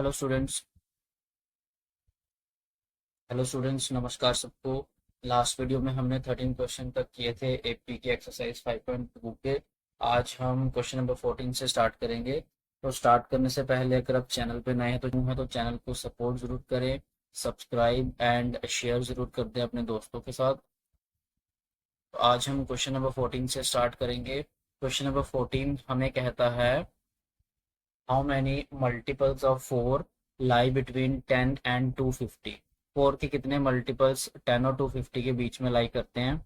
Hello students. नमस्कार सबको। Last video में हमने 13 क्वेश्चन तक किए थे एपी की एक्सरसाइज 5.2 के। आज हम क्वेश्चन नंबर 14 से स्टार्ट करेंगे। तो स्टार्ट करने से पहले अगर आप चैनल पे नए हैं तो चैनल को सपोर्ट जरूर करें, सब्सक्राइब एंड शेयर जरूर कर दें अपने दोस्तों के साथ। तो आज हम क्वेश्चन नंबर 14 से स्टार्ट करेंगे। क्वेश्चन नंबर 14 हमें कहता है, how many multiples of 4 lie between 10 and 250। 4 के कितने मल्टीपल्स 10 और 250 के बीच में लाई करते हैं।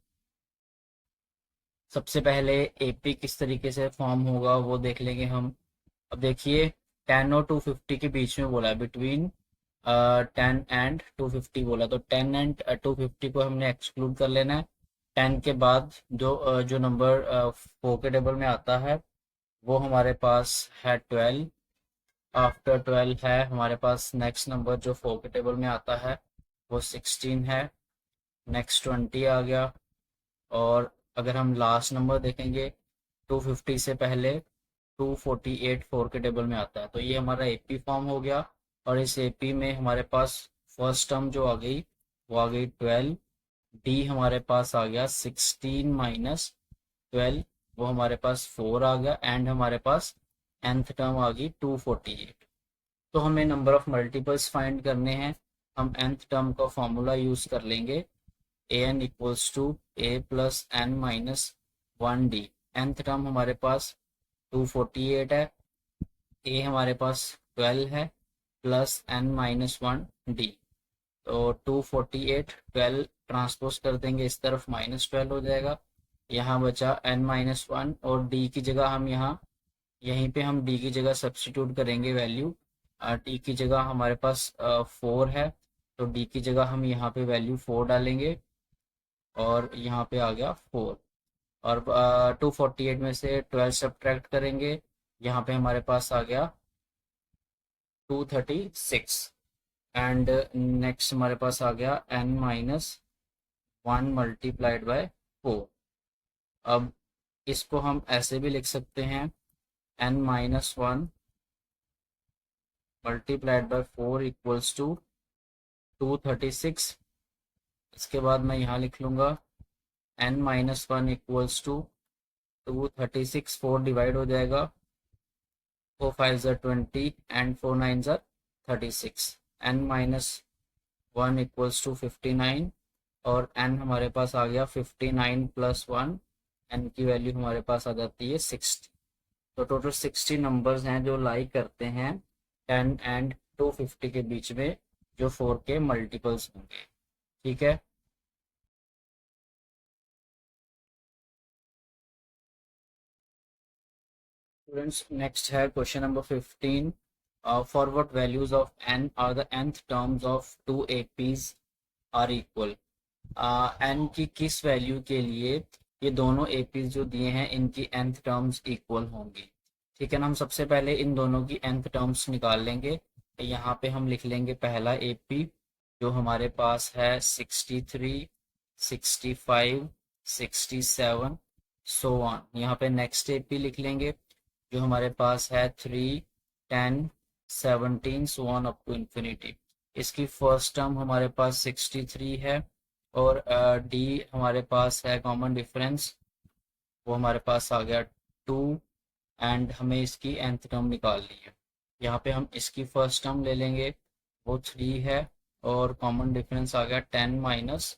सबसे पहले एपी किस तरीके से फॉर्म होगा वो देख लेंगे हम। अब देखिए, 10 और 250 के बीच में बोला है, बिटवीन 10 एंड 250 बोला, तो 10 एंड 250 को हमने एक्सक्लूड कर लेना है। 10 के बाद जो नंबर 4 के टेबल में आता है वो हमारे पास है 12। आफ्टर 12 है हमारे पास नेक्स्ट नंबर जो 4 के टेबल में आता है वो 16 है। नेक्स्ट 20 आ गया। और अगर हम लास्ट नंबर देखेंगे 250 से पहले 248 4 के टेबल में आता है, तो ये हमारा एपी फॉर्म हो गया। और इस एपी में हमारे पास फर्स्ट टर्म जो आ गई वो आ गई 12। डी हमारे पास आ गया 16 माइनस 12, वो हमारे पास 4 आ गया। एंड हमारे पास nth टर्म आ गई 248। तो हमें नंबर ऑफ मल्टीपल्स फाइंड करने हैं। हम nth टर्म का फॉर्मूला यूज कर लेंगे, A N equals to A plus N minus 1 D. nth term हमारे पास 248 है, ए हमारे पास 12 है, प्लस एन माइनस 1 डी। तो 248 12 ट्रांसपोज कर देंगे इस तरफ, -12 हो जाएगा। यहाँ बचा n-1 और डी की जगह हम यहीं पे हम डी की जगह सब्स्टिट्यूट करेंगे वैल्यू। डी की जगह हमारे पास 4 है, तो डी की जगह हम यहाँ पे वैल्यू 4 डालेंगे और यहाँ पे आ गया 4। और 248 में से 12 सब्ट्रैक्ट करेंगे, यहाँ पे हमारे पास आ गया 236। एंड नेक्स्ट हमारे पास आ गया n-1 मल्टीप्लाइड बाय 4। अब इसको हम ऐसे भी लिख सकते हैं, n-1 multiplied bye 4 equals to 236। इसके बाद मैं यहाँ लिख लूँगा n-1 इक्वल्स टू 236। 4 डिवाइड हो जाएगा, 4 5 ज़ा 20 एंड 4 9 ज़ा 36। n-1 इक्वल्स टू 59 और n हमारे पास आ गया 59 प्लस 1। n की वैल्यू हमारे पास आ जाती है 60। तो टोटल 60 नंबर्स हैं जो लाई करते हैं 10 एंड 250 के बीच में, जो 4 के मल्टीपल्स होंगे। ठीक है। स्टूडेंट्स, नेक्स्ट है question number 15। For what values of n are the nth terms of two APs are equal. n की किस वैल्यू के लिए ये दोनों एपीज जो दिए हैं इनकी nth टर्म्स इक्वल होंगी। ठीक है ना। हम सबसे पहले इन दोनों की nth टर्म्स निकाल लेंगे। यहाँ पे हम लिख लेंगे पहला एपी जो हमारे पास है 63, 65, 67 सो ऑन। यहाँ पे नेक्स्ट एपी लिख लेंगे जो हमारे पास है 3, 10, 17 so on up to infinity. इसकी फर्स्ट टर्म हमारे पास 63 है और डी हमारे पास है कॉमन डिफरेंस, वो हमारे पास आ गया 2। एंड हमें इसकी nth टर्म निकालनी है। यहाँ पे हम इसकी फर्स्ट टर्म ले लेंगे, वो 3 है और कॉमन डिफरेंस आ गया 10 minus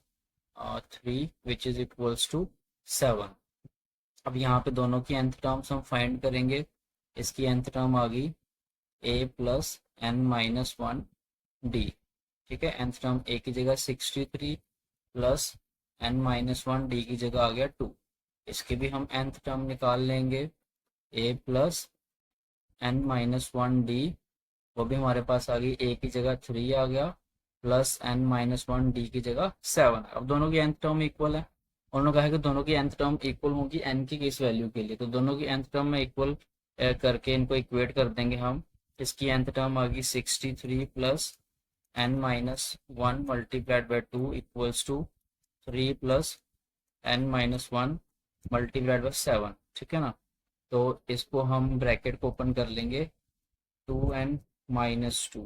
3 which is equals to 7। अब यहाँ पे दोनों की nth टर्म्स हम फाइंड करेंगे। इसकी nth टर्म आ गई a प्लस n-1 डी। ठीक है। nth टर्म a की जगह 63 प्लस n-1 डी की जगह आ गया 2। इसके भी हम nth टर्म निकाल लेंगे, a प्लस n-1 डी, वो भी हमारे पास आ गई, a की जगह 3 आ गया प्लस n-1 डी की जगह 7। अब दोनों की nth टर्म इक्वल है। उन्होंने कहा कि दोनों की nth टर्म इक्वल होगी n की किस वैल्यू के लिए, तो दोनों की nth टर्म में इक्वल करके इनको इक्वेट कर देंगे हम। इसकी nth टर्म आ गई 63 plus n-1 multiplied by 2 equals to 3 plus n-1 multiplied by 7। ठीक है ना। तो इसको हम ब्रैकेट को ओपन कर लेंगे, 2n -2,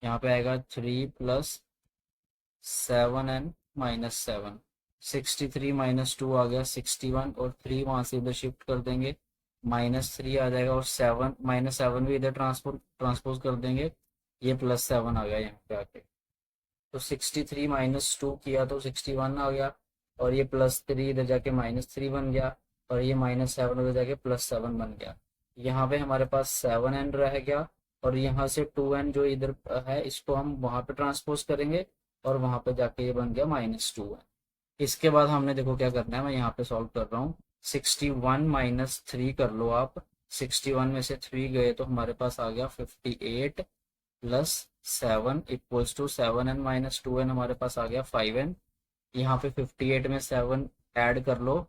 यहाँ पे आएगा 3 + 7n - 7, 63 - 2 आ गया 61, और 3 वहां से इधर शिफ्ट कर देंगे, -3 आ जाएगा, और 7 -7 भी इधर ट्रांसपोज कर देंगे, ये +7 आ गया यहाँ पे आके। तो 63 - 2 किया तो 61 आ गया, और ये +3 इधर जाके -3 बन गया, और ये -7 उधर जाके +7 बन गया। यहाँ पे हमारे पास 7n रह गया, और यहाँ से 2n जो इधर है इसको हम वहां पे ट्रांसपोज करेंगे, और वहां पे जाके ये बन गया -2n। इसके बाद हमने देखो क्या करना है, मैं यहाँ पे सॉल्व कर रहा हूँ। 61 - 3 कर लो आप, 61 में से 3 गए तो हमारे पास आ गया 58 +7 = 7n - 2n, हमारे पास आ गया 5n। यहाँ पे 58 में 7 ऐड कर लो,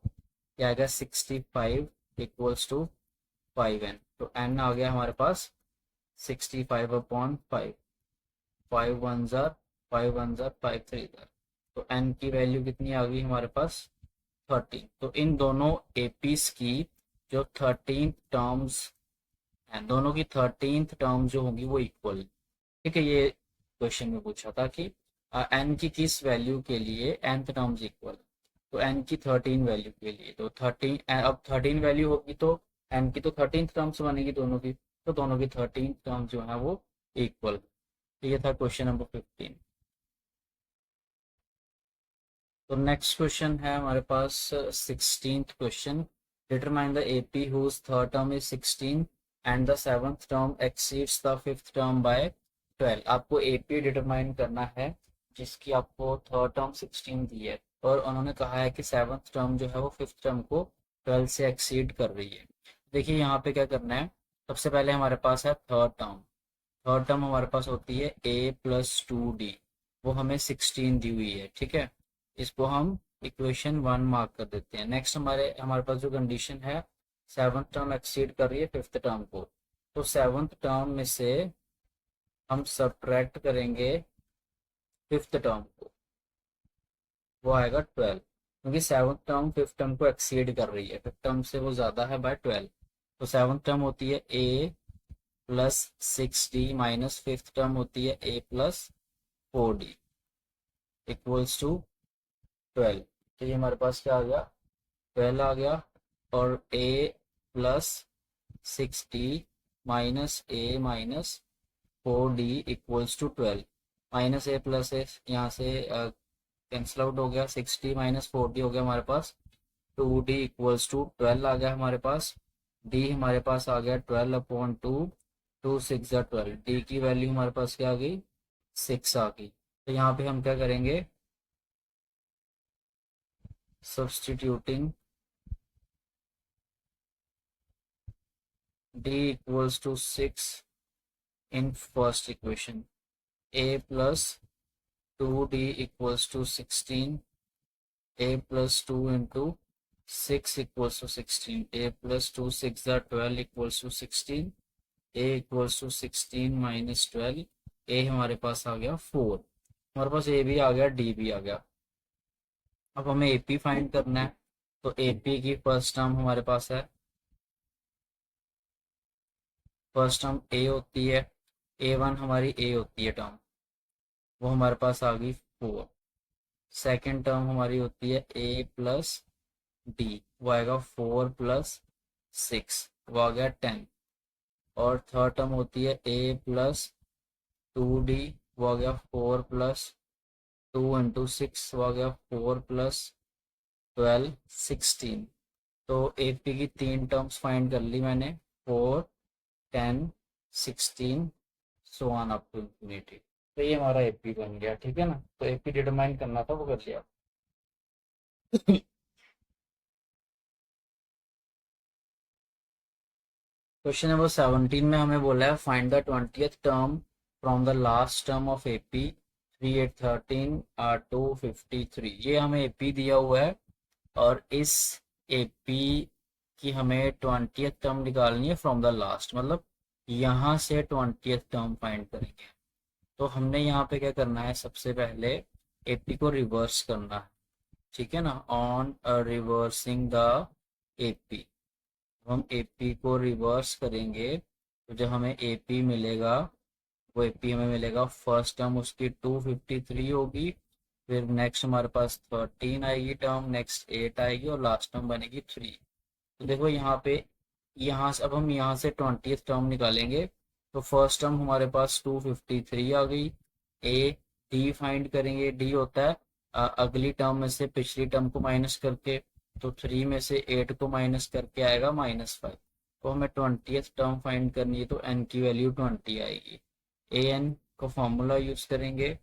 क्या आ गया 65 = 5n। तो n आ गया हमारे पास 65/5, 5 1 जार 5 1 जार 5 3 जार, तो n की वैल्यू कितनी आ गई हमारे पास 13। तो इन दोनों एपीज की जो 13 टर्म्स हैं, दोनों की 13th टर्म जो होगी वो इक्वल, ठीक है। ये क्वेश्चन में पूछा था कि एन की किस वैल्यू के लिए nth टर्म्स इक्वल, तो एन की 13 वैल्यू के लिए, तो 13, अब 13 वैल्यू होगी तो एन की तो 13th टर्म्स बनेगी दोनों की, तो दोनों की 13th टर्म्स जो है वो इक्वल। तो ये था क्वेश्चन नंबर 15। तो नेक्स्ट क्वेश्चन है हमारे पास 16th question. Determine the AP whose third term is 16 and the seventh term exceeds the fifth term by 12। आपको एपी डिटरमाइन करना है जिसकी आपको थर्ड टर्म 16 दी है, और उन्होंने कहा है कि सेवंथ टर्म जो है वो फिफ्थ टर्म को 12 से एक्सीड कर रही है। देखिए यहाँ पे क्या करना है, सबसे पहले हमारे पास है थर्ड टर्म। थर्ड टर्म हमारे पास होती है a + 2d, वो हमें 16 दी हुई है, ठीक है। इसको हम इक्वेशन 1 मार्क कर देते हैं। नेक्स्ट हमारे पास जो कंडीशन है, सेवंथ टर्म एक्सीड कर रही है फिफ्थ टर्म को, तो सेवंथ टर्म में से हम सब्ट्रैक्ट करेंगे फिफ्थ टर्म को, वो आएगा 12, क्योंकि सेवंथ टर्म फिफ्थ टर्म को एक्सीड कर रही है, फिफ्थ टर्म से वो ज्यादा है बाय 12। तो सेवंथ टर्म होती है a + 6d minus fifth term होती है a + 4d इक्वल्स टू 12। तो ये हमारे पास क्या आ गया, 12 आ गया, और a + 6d minus a - 4d equals to 12। -a + यहाँ से कैंसिल आउट हो गया, 6d - 4d हो गया हमारे पास, 2d इक्वल्स टू 12 आ गया हमारे पास। d हमारे पास आ गया 12/2, 2 6 12, d की वैल्यू हमारे पास क्या आ गई 6 आ गई। तो यहाँ पे हम क्या करेंगे, substituting d equals to 6 in first equation, a + 2d equals to 16, a + 2 into 6 equals to 16, a + 2 6 are 12 equals to 16, a equals to 16 minus 12, a हमारे पास आ गया 4, हमारे पास a भी आ गया d भी आ गया। अब हमें AP फाइंड करना है, तो AP की फर्स्ट टर्म हमारे पास है, फर्स्ट टर्म a होती है, a1 हमारी a होती है टर्म, वो हमारे पास आ गई 4। सेकेंड टर्म हमारी होती है a + d, वो आएगा 4 + 6, वो आ गया 10। और थर्ड टर्म होती है a + 2d, वो आ गया 4 + 2 × 6, वो आ गया 4 + 12 16। तो AP की 3 टर्म्स फाइंड कर ली मैंने, 4 10 16 so on up to infinity. तो ये हमारा AP बन गया, ठीक है ना। तो AP डिटरमाइन करना था, वो कर लिया। क्वेश्चन नंबर 17 में हमें बोला है find the 20th term from the last term of AP 3 8 13 253। ये हमें AP दिया हुआ है, और इस AP की हमें 20th टर्म निकालनी है फ्रॉम द लास्ट, मतलब यहाँ से 20th टर्म फाइंड करेंगे। तो हमने यहाँ पे क्या करना है, सबसे पहले AP को रिवर्स करना है, ठीक है ना। ऑन रिवर्सिंग द AP, हम AP को रिवर्स करेंगे तो जो हमें AP मिलेगा वो एपी हमें मिलेगा। फर्स्ट टर्म उसकी 253 होगी, फिर नेक्स्ट हमारे पास 13 आएगी टर्म, नेक्स्ट 8 आएगी और लास्ट टर्म बनेगी 3। तो देखो यहाँ पे, यहाँ से अब हम यहाँ से 20th टर्म निकालेंगे। तो फर्स्ट टर्म हमारे पास 253 आ गई। ए डी फाइंड करेंगे, डी होता है अगली टर्म में से पिछली टर्म को माइनस करके। तो 3 में से 8 को माइनस करके आएगा -5। तो हमें 20th टर्म फाइंड करनी है, तो एन की वैल्यू 20 आएगी। ए एन का फॉर्मूला यूज करेंगे,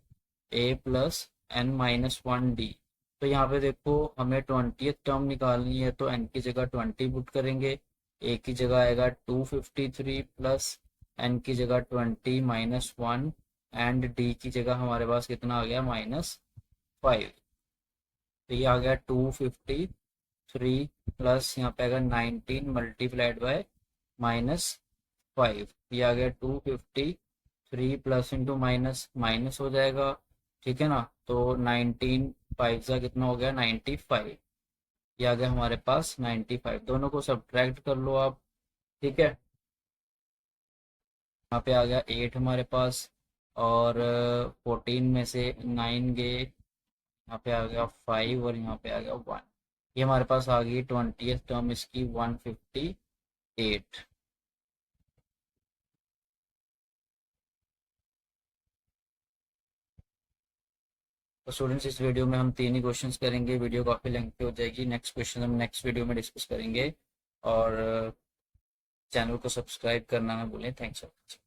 ए प्लस एन माइनस 1 डी। तो यहाँ पे देखो हमें 20th टर्म निकालनी है, तो एन की जगह 20 पुट करेंगे। ए की जगह आएगा 253 प्लस एन की जगह 20 -1 एंड डी की जगह हमारे पास कितना आ गया -5। तो ये आ गया 253 प्लस यहाँ पे आएगा 19 मल्टीप्लाइड बाय -5। ये आ गया 253 प्लस इंटू माइनस माइनस हो जाएगा, ठीक है ना। तो 19 5 का कितना हो गया 95। ये आ गया हमारे पास 95। दोनों को सब्ट्रैक्ट कर लो आप, ठीक है। यहाँ पे आ गया 8 हमारे पास, और 14 में से 9 गए, यहाँ पे आ गया 5 और यहाँ पे आ गया 1। ये हमारे पास आ गई 20th टर्म इसकी 158। तो स्टूडेंट्स इस वीडियो में हम 3 ही क्वेश्चंस करेंगे, वीडियो काफ़ी लेंथी हो जाएगी। नेक्स्ट क्वेश्चन हम नेक्स्ट वीडियो में डिस्कस करेंगे, और चैनल को सब्सक्राइब करना ना भूलें। Thanks for watching.